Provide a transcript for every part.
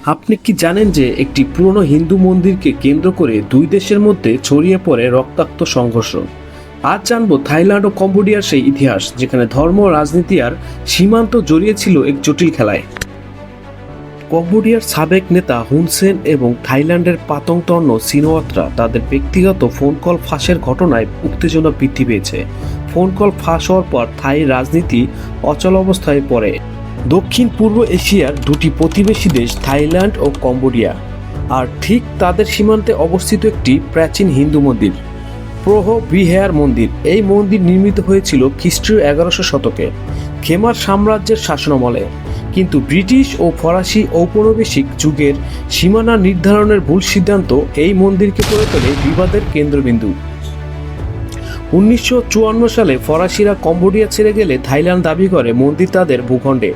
আপনি কি জানেন যে একটি পুরনো হিন্দু মন্দিরকে কেন্দ্র করে দুই দেশের মধ্যে ছড়িয়ে পড়ে রক্তাক্ত সংঘর্ষ? আজ জানবো থাইল্যান্ড ও কম্বোডিয়ার সেই ইতিহাস যেখানে ধর্ম রাজনীতি আর সীমান্ত জড়িয়ে ছিল এক জটিল খেলায়। কম্বোডিয়ার সাবেক নেতা হুন সেন এবং থাইল্যান্ডের পাতংতর্ণ সিনোয়াত্রা তাদের ব্যক্তিগত ফোন কল ফাঁসের ঘটনায় উত্তেজনা বৃদ্ধি পেয়েছে। ফোন কল ফাঁস হওয়ার পর থাই রাজনীতি অচল অবস্থায় পড়ে। দক্ষিণ পূর্ব এশিয়ার দুটি প্রতিবেশী দেশ থাইল্যান্ড ও কম্বোডিয়া, আর ঠিক তাদের সীমান্তে অবস্থিত একটি প্রাচীন হিন্দু মন্দির, প্রহ বিহার মন্দির। এই মন্দির নির্মিত হয়েছিল খ্রিস্টীয় 1100 শতকে খেমার সাম্রাজ্যের শাসনামলে, কিন্তু ব্রিটিশ ও ফরাসি ঔপনিবেশিক যুগের সীমানা নির্ধারণের ভুল সিদ্ধান্ত এই মন্দিরকে করে তোলে বিবাদের কেন্দ্রবিন্দু। 1954 সালে ফরাসিরা কম্বোডিয়া ছেড়ে গেলে থাইল্যান্ড দাবি করে মন্দির তাদের ভূখণ্ডে।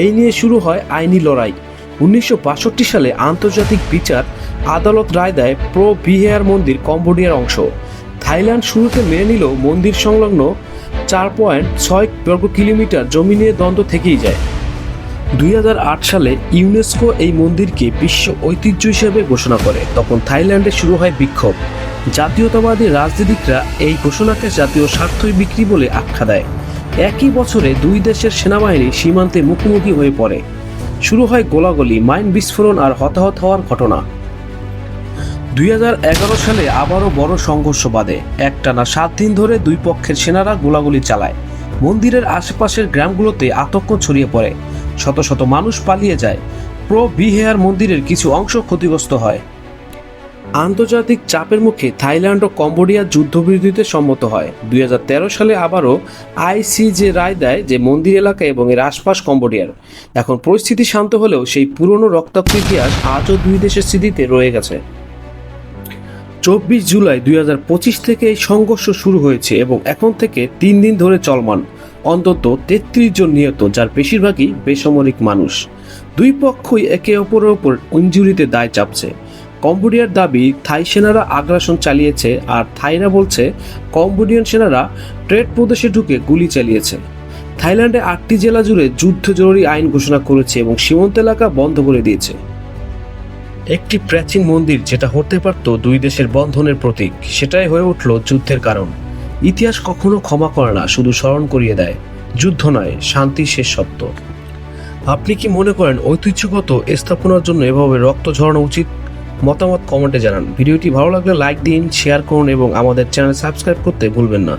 এই নিয়ে শুরু হয় আইনি লড়াই। 1962 সালে আন্তর্জাতিক বিচার আদালত রায় দেয় প্রো বিহেয়ার মন্দির কম্বোডিয়ার অংশ। থাইল্যান্ড শুরুতে মেনে নিলেও মন্দির সংলগ্ন 4.6 বর্গ কিলোমিটার জমি নিয়ে দ্বন্দ্ব থেকেই যায়। 2008 সালে ইউনেস্কো এই মন্দিরকে বিশ্ব ঐতিহ্য হিসেবে ঘোষণা করে। তখন থাইল্যান্ডে শুরু হয় বিক্ষোভ। জাতীয়তাবাদী রাজনীতিকরা এই ঘোষণাকে জাতীয় স্বার্থই বিক্রি বলে আখ্যা দেয়। একই বছরে দুই দেশের সেনাবাহিনী সীমান্তে মুখোমুখি হয়ে পড়ে। শুরু হয় গোলাগুলি, মাইন বিস্ফোরণ আর হতাহত হওয়ার ঘটনা। 2011 সালে আবারও বড় সংঘর্ষ বাধে। একটানা 7 দিন ধরে দুই পক্ষের সেনারা গোলাগুলি চালায়। মন্দিরের আশেপাশের গ্রামগুলোতে আতঙ্ক ছড়িয়ে পড়ে। শত শত মানুষ পালিয়ে যায়। প্রো বিহেয়ার মন্দিরের কিছু অংশ ক্ষতিগ্রস্ত হয়। আন্তর্জাতিক চাপের মুখে থাইল্যান্ড ও কম্বোডিয়া যুদ্ধবিরতিতে সম্মত হয়। 2013 সালে আবারও আইসিজে রায় দেয় যে মন্দির এলাকা এবং এর আশপাশ কম্বোডিয়ার। এখন পরিস্থিতি শান্ত হলেও সেই পুরনো রক্তাক্ত ইতিহাস আজও দুই দেশের স্মৃতিতে রয়ে গেছে। 24 জুলাই 2025 থেকে এই সংঘর্ষ শুরু হয়েছে এবং এখন থেকে 3 দিন ধরে চলমান। অন্তত 33 জন নিহত, যার বেশিরভাগই বেসামরিক মানুষ। দুই পক্ষই একে অপরের ওপর ইনজুরিতে দায় চাপছে। কম্বোডিয়ার দাবি থাই সেনারা আগ্রাসন চালিয়েছে, আর থাইরা বলছে কম্বোডিয়ান সেনারা ট্রেড প্রদেশে ঢুকে গুলি চালিয়েছে। থাইল্যান্ডে 8টি জেলা জুড়ে যুদ্ধ জরুরি আইন ঘোষণা করেছে এবং সীমান্ত এলাকা বন্ধ করে দিয়েছে। একটি প্রাচীন মন্দির যেটা হতে পারত দুই দেশের বন্ধনের প্রতীক, সেটাই হয়ে উঠল যুদ্ধের কারণ। ইতিহাস কখনো ক্ষমা করে না, শুধু স্মরণ করিয়ে দেয় যুদ্ধ নয়, শান্তি শেষ সত্য। আপনি কি মনে করেন ঐতিহ্যগত স্থাপনার জন্য এভাবে রক্ত ঝরানো উচিত? মতামত কমেন্টে জানান। ভিডিওটি ভালো লাগলে লাইক দিন, শেয়ার করুন এবং আমাদের চ্যানেল সাবস্ক্রাইব করতে ভুলবেন না।